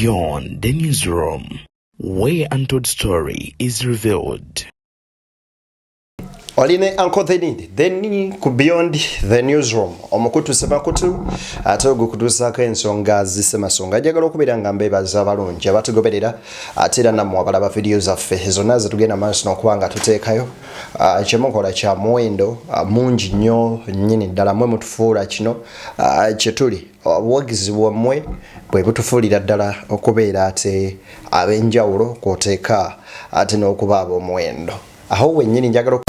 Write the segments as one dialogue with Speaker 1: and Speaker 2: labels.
Speaker 1: Beyond the newsroom, where untold story is revealed.
Speaker 2: Oline Uncle then could beyond the newsroom. Omukutu sebakutu atogo kudusaka ensonga zisemasonga jagalo kubiranga mbeba zabalungi abatugoberera atira namwe abalaba videos affe ezonaze tugenda maaso nokuwanga tuteekayo kyemukola kya muwendo mungi nnyo nnyini ddala mwe mutufuula kino kyetuli obuwagizi bwammwe bwe butufuulira ddala okubeera ate ab'enjawulo kwoteeka ate n'okuba ab'omuwendo aho wennyini njagala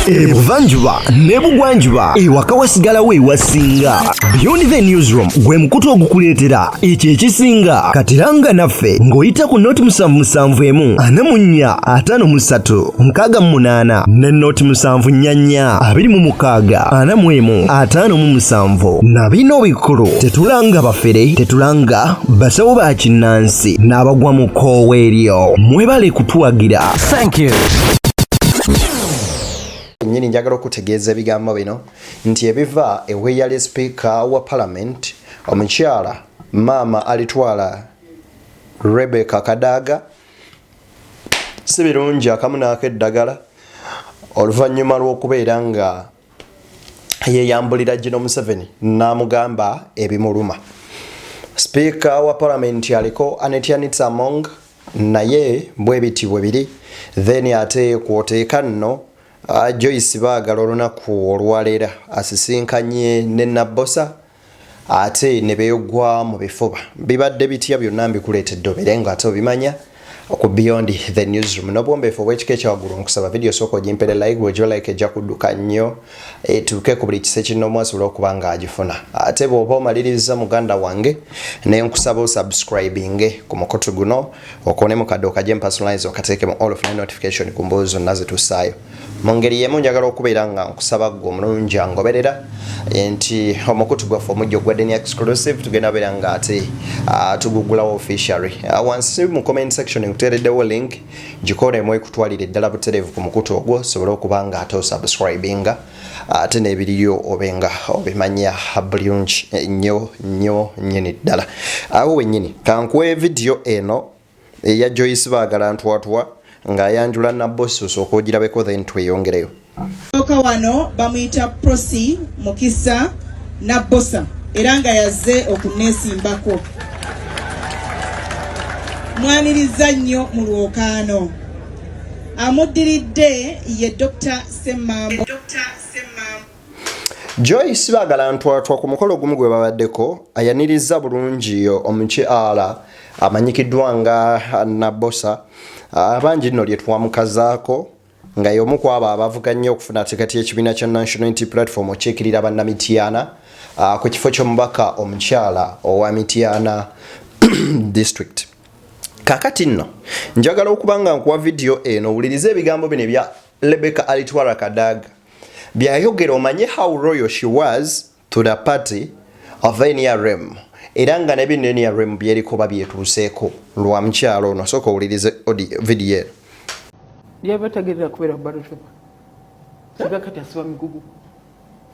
Speaker 3: Ebuvanjuba nebugwanjuba ewaka wasigalawo ewasinga. Beyond the newsroom gwe mukutu ogukuleetera ekyo ekisinga katiranga naffe ng'oyita ku noti 771 44 53 ne noti 744 26 45 na bino bikulu tetulanga bafere tetulanga basawo ba kinnansi n'abagwa mu koowa eryo mwebale kutuwagira. Thank you.
Speaker 2: Nyini njagala okutegeeza ebigambo bino nti ebiva eweyali speaker wa parliament omukyala mama alitwala Rebecca Kadaga Sibirungi akamu n'akeddagala oluvanyuma lw'okubeera nga yeyambulira General Museveni n'amugamba ebimuluma. Speaker wa parliament aliko Anetianitsa Among naye bwe biti bwe biri then ate kwoteeka nno Joyce baagala olunaku olwaleera asisinkanye ne Nabosa ate ne beegwa mu bifuba bibadde bitya byonna mbikuleetedde obeere nga ate obimanya oku Beyond the newsroom n'obwombeefu obw'ekika ekyawaggulu nkusaba video sooka ogimpere like bw'ojo like ejja kudduka nnyo etuuke ku buli kise kinoomu asobola okuba nga agifuna ate bw'oba omaliriza muganda wange ne nkusaba osubscribinge ku mukutu guno okoonemu kadde okajje personalize okateekemu all of notification ku mbuuzi zonna zetussaayo mu ngeri y'emu njagala okubeera nga nkusaba ggwe omulungi angoberera nti omukutu gwaffe omujjo gwadde ni exclusive tugenda beera nga ate tugugulawo officially wansi mu comment section nkuteereddewo link gikoonemu ekutwalira eddala butereevu ku mukutu ogwo sobole okuba nga ate osubscribinga ate n'ebiriyo obenga obimanya bulungi nnyo nnyini ddala awo wennyini kankuwe video eno eya Joyce baagala ntwatwa ng'ayanjula Nabosa osooka ogirabeko then tweyongereyo.
Speaker 4: Oka wano bamuyita Prosi Mukisa Nabosa era nga yazze okuneesimbako. Mwaniriza nnyo mu lwokaano. Amuddiridde ye Dr. Semmambo.
Speaker 2: Joyce baagala ntwatwa ku mukolo gumu gwe babaddeko ayaniriza bulungi omukyala amanyikiddwa nga Nabosa abangi nno lye twamukazaako nga y'omu ku abo abavuganya okufuna tikati y'ekibiina kya National Unity Platform okyekirira bannamitiana ku kifo ky'omubaka omukyala owa Mityana district. Kakati nno njagala okuba nga nkuwa video eno owulirize ebigambo bino ebya Rebecca alitwala Kadaga byayogera omanye how royal she was to the party of NEWSROOM era nga nebyo NEWSROOM byeriko babyetuuseeko lwa mukyalo ono sooka owulirize video eno.
Speaker 5: Yabategeerera kubeera ku ballot paper. Singa kati asiba migugu.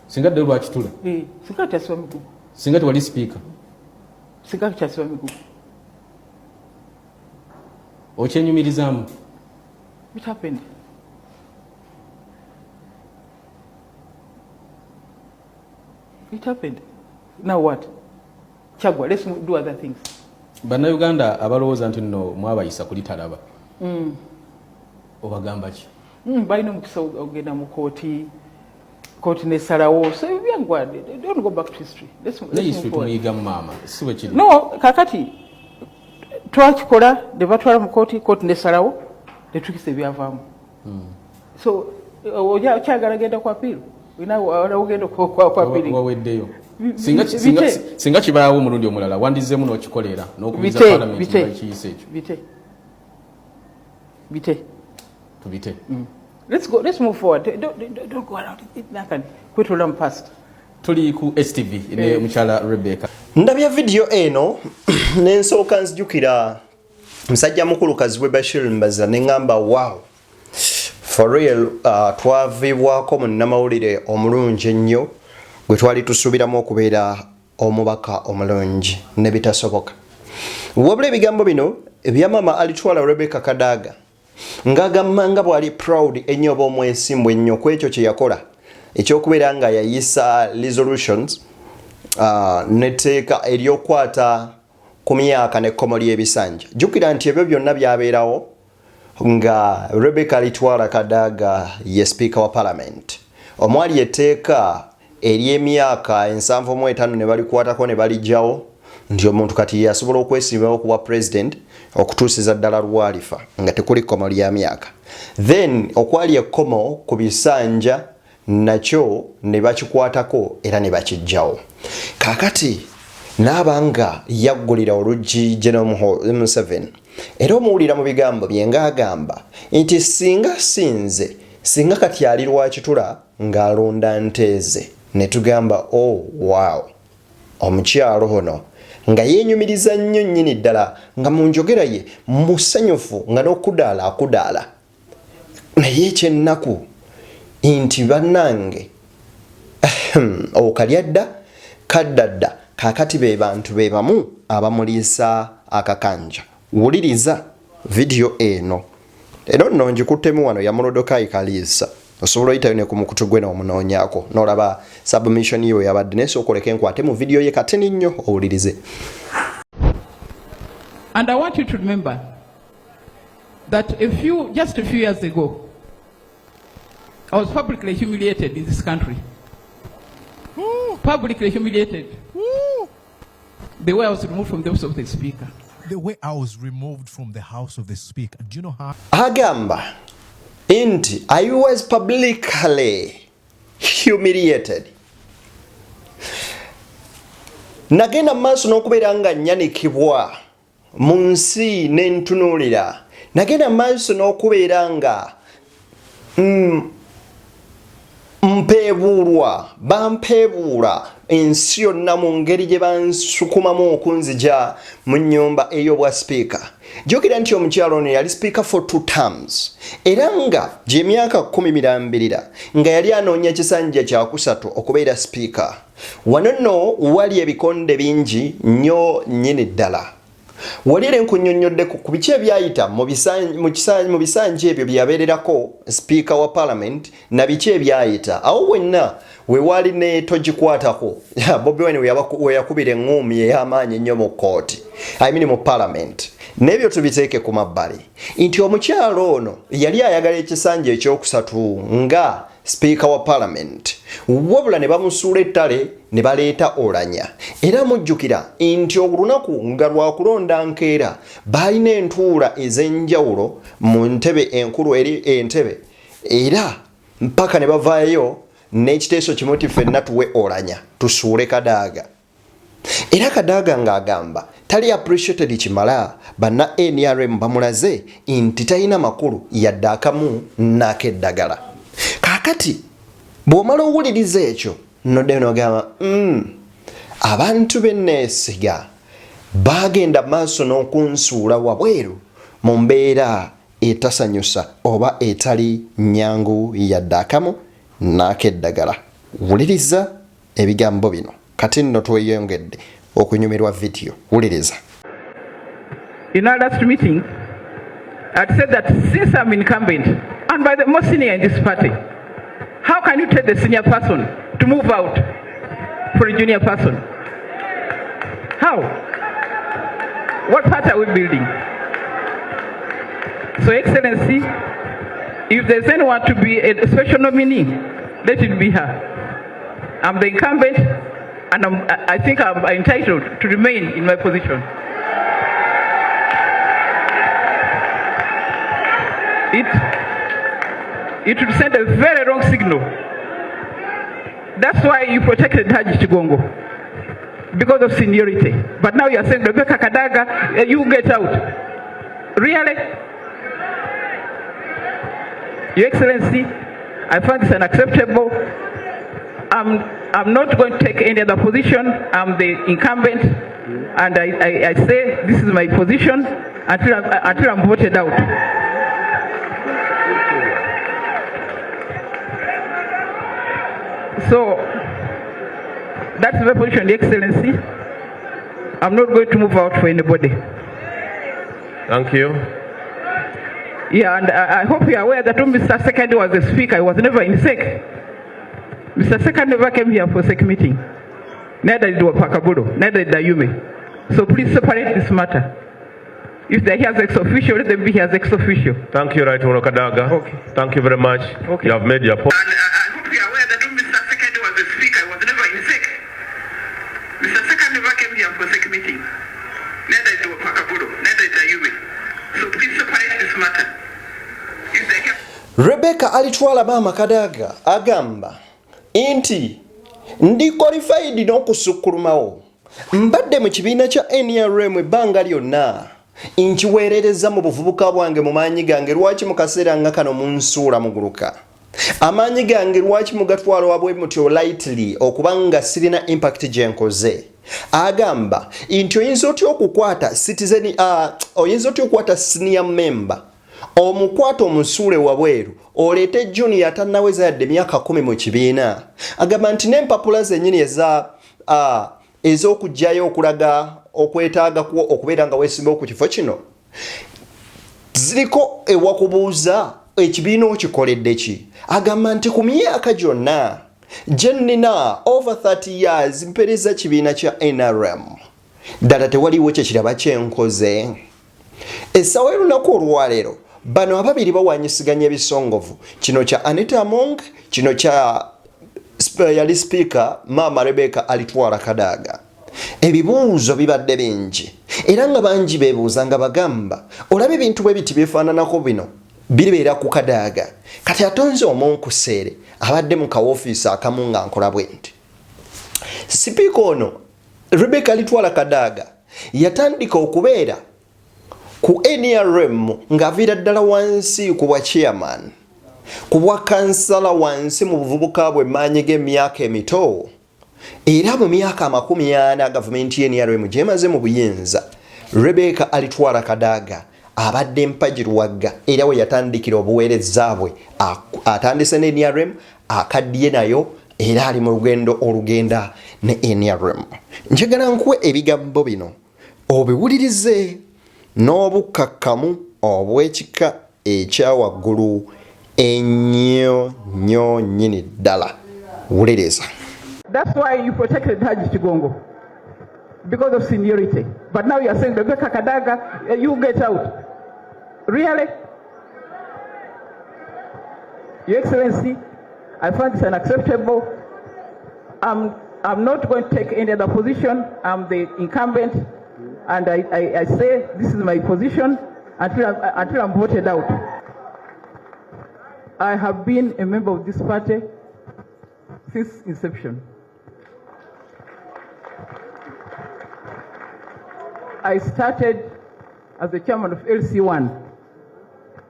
Speaker 6: Singa ddala lwakitula.
Speaker 5: Singa kati asiba migugu.
Speaker 6: Singa tewali speaker.
Speaker 5: Singa kati asiba migugu.
Speaker 6: Okyenyumirizaamu.
Speaker 5: What happened? It happened. Now what? Chagwa, let's do other things.
Speaker 6: Bannayuganda abalowooza nti nno mwabayisa kulitalaba. Obagamba ki?
Speaker 5: Balina omukisa ogenda mu kooti nesalawo. So don't go back to history. Let's
Speaker 6: history tumuyigamu maama. Si bwe kiri.
Speaker 5: No, kakati twakikola ne batwala mu kooti nesalawo ne tukisa ebyavaamu. So okyagala genda ku appeal. Ogenda ku appeal.
Speaker 6: Waweddeyo. Singa kibaawo omulundi omulala wandizzemu n'okikolera n'okubiza parliament n'ekiyisa ekyo. Bite.
Speaker 5: Let's move forward. Don't go around it. Kwetula past.
Speaker 6: Tuli ku STV ne mukyala Rebecca.
Speaker 2: Ndabya video eno n'ensooka nzijukira musajja mukulukazi we Bashir Mbaza ne ngamba wow. For real twavibwako munnamawulire omulungi ennyo gwe twali tusuubiramu okubeera omubaka omulungi ne bitasoboka. wabula ebigambo bino ebya mama alitwala Rebecca Kadaga ng'agamba nga bw'ali proud ennyo oba omwesimbu ennyo ku ekyo kye yakola ekyokubeera nga yayisa resolutions n'etteeka ery'okwata ku myaka n'ekkomo ly'ebisanja. Jjukira nti ebyo byonna byabeerawo nga Rebecca alitwala Kadaga ye speaker wa parliament. Omwali etteeka ery'emyaka 75 ne balikwatako ne balijjawo nti omuntu kati yasobola okwesimbawo ku bwa president okutuusiza ddala lwalifa nga tekuli kkomo lya myaka. Then okwali ekkomo ku bisanja nakyo ne bakikwatako era ne bakijjawo. Kaakati n'abanga yaggulira oluggi General Museveni era omuwulira mu bigambo bye ng'agamba nti singa kati ali lwakitula ng'alonda nteeze ne tugamba oh wow omukyalo ono nga yeenyumiriza nnyo nnyini ddala nga mu njogera ye musanyufu nga n'okudaala akudaala naye ekyennaku nti bannange okalyadda kaddadda kaakati be bantu be bamu abamuliisa akakanja. Wuliriza video eno nno ngikuttemu wano ya Mulodokai Kaliisa osobola oyitayo ne ku mukutu gwe n'omunoonyaako n'olaba submission yo yabadde naye sookoleka enkwate mu video ye kateni nnyo owulirize.
Speaker 5: And I want you to remember that just a few years ago, I was publicly humiliated in this country. Publicly humiliated. The way I was removed from the office of the Speaker.
Speaker 7: The way I was removed from the house of the Speaker. Do you know how?
Speaker 2: Agamba inti I was publicly humiliated. Nagenda maaso n'okubeera nga nyanikibwa mu nsi n'entunuulira. Nagenda maaso n'okubeera nga mpeebuulwa bampeebuula ensi yonna mu ngeri gye bansukumamu okunzija mu nnyumba ey'obwa speaker. Jjukira nti omukyalo ono yali speaker for 2 terms era nga gy'emyaka 10 mirambirira nga yali anoonya kisanja kya kusatu okubeera speaker. Wano nno wali ebikonde bingi nnyo nnyini ddala. Walire nkunnyonnyodde ku biki ebyayita mu bisanja ebyo byabeererako speaker wa parliament na biki ebyayita awo wenna we wali ne togikwatako Bobi Wine we yakubira eŋŋuumi ey'amaanyi ennyo mu kooti mu parliament. N'ebyo tubiteeke ku mabbali nti omukyalo ono yali ayagala ekisanja ekyokusatu nga speaker wa parliament wabula ne bamusuula ettale ne baleeta olanya era mujjukira nti olunaku nga lwakulonda nkeera balina entuula ez'enjawulo mu ntebe enkulu eri entebe era mpaka ne bavaayo n'ekiteeso kimu ti ffenna tuwe olanya tusuule Kadaga. Era Kadaga ng'agamba tali appreciated kimala banna NRM bamulaze nti talina makulu yadde akamu n'akeddagala. Kaakati bw'omala owuliriza ekyo nodde n'ogamba abantu benneesiga bagenda maaso n'okunsuula wabweru mu mbeera etasanyusa oba etali nnyangu yadde akamu n'akeddagala. Wuliriza ebigambo bino kati nno tweyongedde okunyumirwa video. Wuliriza.
Speaker 5: In our last meeting, I said that since I'm incumbent and by the most senior in this party, how can you tell the senior person to move out for a junior person? How? What party are we building? So, Excellency, if there's anyone to be a special nominee, let it be her. I'm the incumbent, and I think I'm entitled to remain in my position. It would send a very wrong signal. That's why you protected Haji Chigongo, because of seniority. But now you are saying, Rebecca Kadaga, you get out. Really? Your Excellency, I find this unacceptable. I'm not going to take any other position. I'm the incumbent, and I say this is my position until I'm voted out. So that's my position, Your Excellency. I'm not going to move out for anybody.
Speaker 8: Thank you.
Speaker 5: Yeah, and I hope you are aware that when Mr. Second was the speaker, he was never in SEC. Mr. Second never came here for SEC meeting. Neither did Wakaburo, neither did Ayume. So please separate this matter. If they're here as ex officio, let them be here as ex officio.
Speaker 8: Thank you, Right Honourable Kadaga.
Speaker 5: Okay.
Speaker 8: Thank you very much.
Speaker 5: Okay.
Speaker 8: You have made your point.
Speaker 5: And I hope you are aware that when Mr. Second was the speaker, he was never in SEC. Mr. Second never came here for SEC meeting. Neither did Wakaburo, neither did Ayume. So please separate this matter. If they're here.
Speaker 2: Rebecca alitwala mama Kadaga agamba inti ndi qualified n'okusukulumawo mbadde mu kibiina kya NEWSROOM ebbanga lyonna nkiweerereza mu buvubuka bwange mu maanyi gange lwaki mu kaseera nga kano munsuula muguluka amaanyi gange lwaki mugatwala wabwe mutyo lightly okubanga sirina impact gye nkoze agamba nti oyinza otya okukwata citizen oyinza otya okukwata senior member omukwata omusuule wabweru oleete junior atannaweza yadde myaka 10 mu kibiina agamba nti n'empapula zennyini ez'okujjayo okulaga okwetaaga okubeera nga weesimbawo ku kifo kino ziriko ewakubuuza ekibiina okikoledde ki agamba nti ku myaka gyonna gye nnina over 30 years mpereza kibiina kya NRM ddala tewaliwo kyekiraba kyenkoze essaawa y'olunaku olwaleero bano ababiri bawanyisiganya ebisongovu kino kya Anita Among kino kya yali speaker Mama Rebecca alitwala Kadaga ebibuuzo bibadde bingi era nga bangi beebuuza nga bagamba olaba ebintu bwe biti byefaananako bino biribeera ku Kadaga kati atonze omunkuseere abadde mu kawofiisi akamu nga nkola bwe nti sipiika ono Rebecca alitwala Kadaga yatandika okubeera ku NEWSROOM ng'aviira ddala wansi ku bwa chairman ku bwa kansala wansi mu buvubuka bwe maanyi g'emyaka emito era mu myaka 40 gavumenti y'NEWSROOM gyemaze mu buyinza Rebecca alitwala Kadaga abadde mpajiruwagga era we yatandikira obuweereza bwe atandise ne NEWSROOM akaddiye nayo era ali mu lugendo olugenda ne NEWSROOM njagala nkuwe ebigambo bino obiwulirize n'obukakkamu obw'ekika ekyawaggulu ennyo nnyo nnyini ddala wuliriza.
Speaker 5: That's why you protected Haji Chigongo, because of seniority. But now you are saying, Rebecca Kadaga, you get out. Really? Your Excellency, I find this unacceptable. I'm not going to take any other position. I'm the incumbent, and I say this is my position until I'm voted out. I have been a member of this party since inception. I started as the chairman of LC1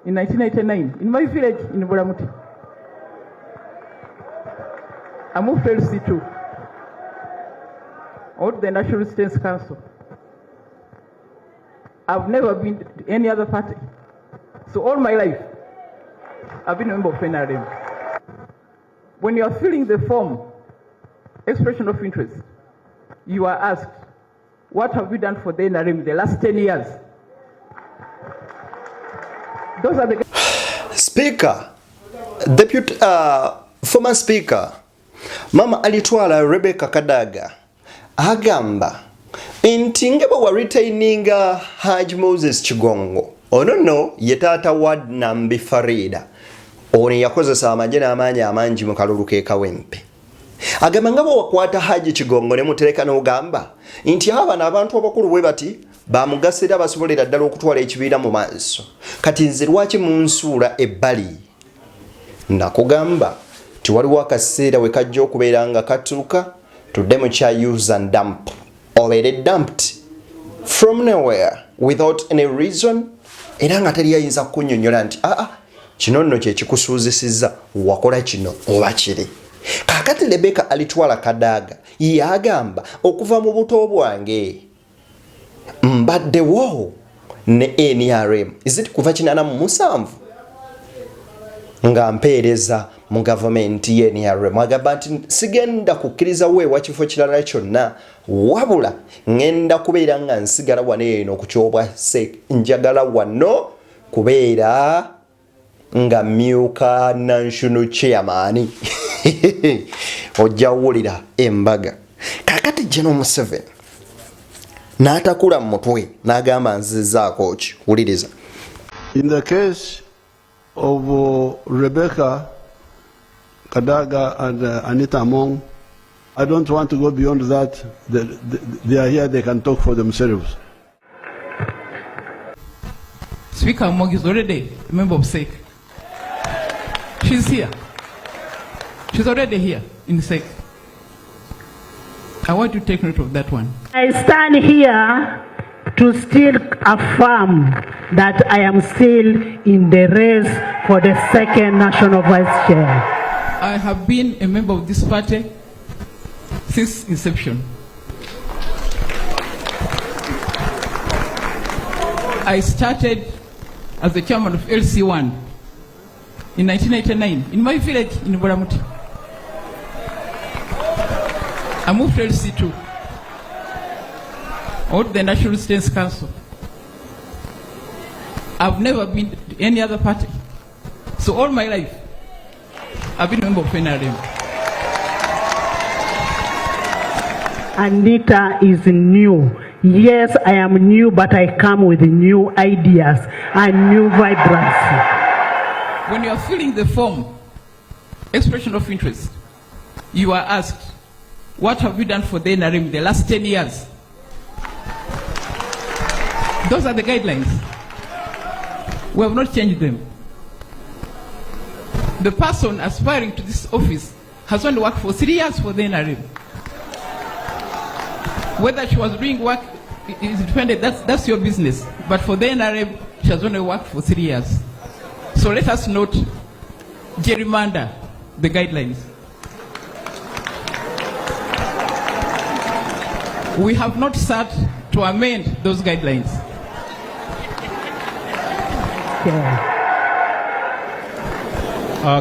Speaker 5: in 1999 in my village in Buramuti. I moved to LC2, I went to the National Resistance Council. I've never been to any other party. So all my life, I've been a member of NRM. When you are filling the form, expression of interest, you are asked, what have you done for the NRM the last 10 years? Those are the...
Speaker 2: Speaker, Deputy, former Speaker, Mama alitwala Rebecca Kadaga, agamba, nti wa retaininga Haji Moses Chigongo, ono yetata wad nambi Farida, oni yakozesa amagye n'amaanyi amangi mu kalulu ke Kawempe. Agamba nga wakwata Haji Chigongo ne mutereka n'ogamba nti abana abantu abakulu bwe bati bamugasira basobolera ddala okutwala ekibiira mu maaso kati nze lwaki munsuula ebbali nakugamba tiwaliwo akaseera we kajja okubeera nga katuuka tudde mu kya use and dump obeere dumped from nowhere without any reason era nga teri ayinza kukunnyonnyola nti kino nno kye kikusuuzisizza wakola kino oba kiri. Kakati Rebecca alitwala Kadaga yagamba okuva mu buto bwange mbaddewo ne NRM is it kuva 87 nga mpeereza mu gavumenti ye NEWSROOM agamba nti sigenda kukkiriza weewa kifo kirala kyonna wabula ngenda kubeera nga nsigala wano eno okukyobwa njagala wano kubeera nga myuka national chairman ojja wulira embaga kakati General Museveni n'atakula mu mutwe n'agamba nzizaako ki wuliriza.
Speaker 9: In the case of Rebecca Kadaga and Anita Among, I don't want to go beyond that. They are here, they can talk for themselves.
Speaker 5: Speaker Among is already a member of SEC. She's here. She's already here in SEC. I want you to take note of that one.
Speaker 10: I stand here to still affirm that I am still in the race for the second national vice chair.
Speaker 5: I have been a member of this party since inception. I started as the chairman of LC1 in 1989 in my village in Bulamuti. I moved to LC2, or the National Students Council. I've never been to any other party. So all my life, I've been a member of NRM.
Speaker 10: Anita is new. Yes, I am new, but I come with new ideas and new vibrancy.
Speaker 5: When you are filling the form, expression of interest, you are asked, what have you done for the NRM the last 10 years? Those are the guidelines. We have not changed them. The person aspiring to this office has only worked for 3 years for the NRM. Whether she was doing work is dependent, that's your business. But for the NRM, she has only worked for 3 years. So let us not gerrymander the guidelines. We have not sat to amend those guidelines.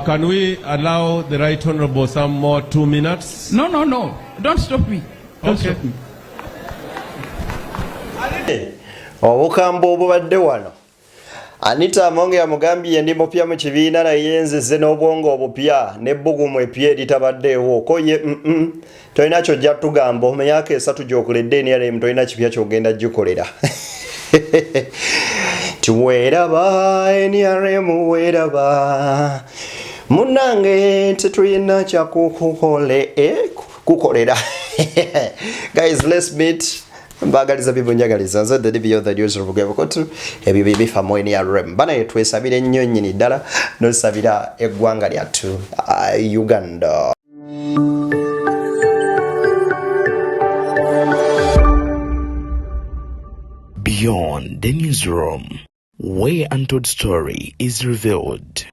Speaker 8: Can we allow the Right Honorable some more 2 minutes?
Speaker 5: No. Don't stop me. Don't stop me.
Speaker 2: Obukambo obubadde wano Anita Among yamugambye ndi mupya mu kibiina naye nzize n'obwongo obupya n'ebbugumu epya eritabaddeewo ko ye tolina kyojja tugamba mu myaka 3 gy'okoledde NRM tolina kipya ky'ogenda gikolera tuweeraba NRM weeraba munnange tetulina kukolera guys, let's meet. Mbagaliza bibunjagaliza nze the beyond the news rubugevo kotu ebyo bibifa mu NRM bana yetwesabira ennyo nnyini ddala nosabira eggwanga lyattu Uganda.
Speaker 1: Beyond the newsroom, where untold story is revealed.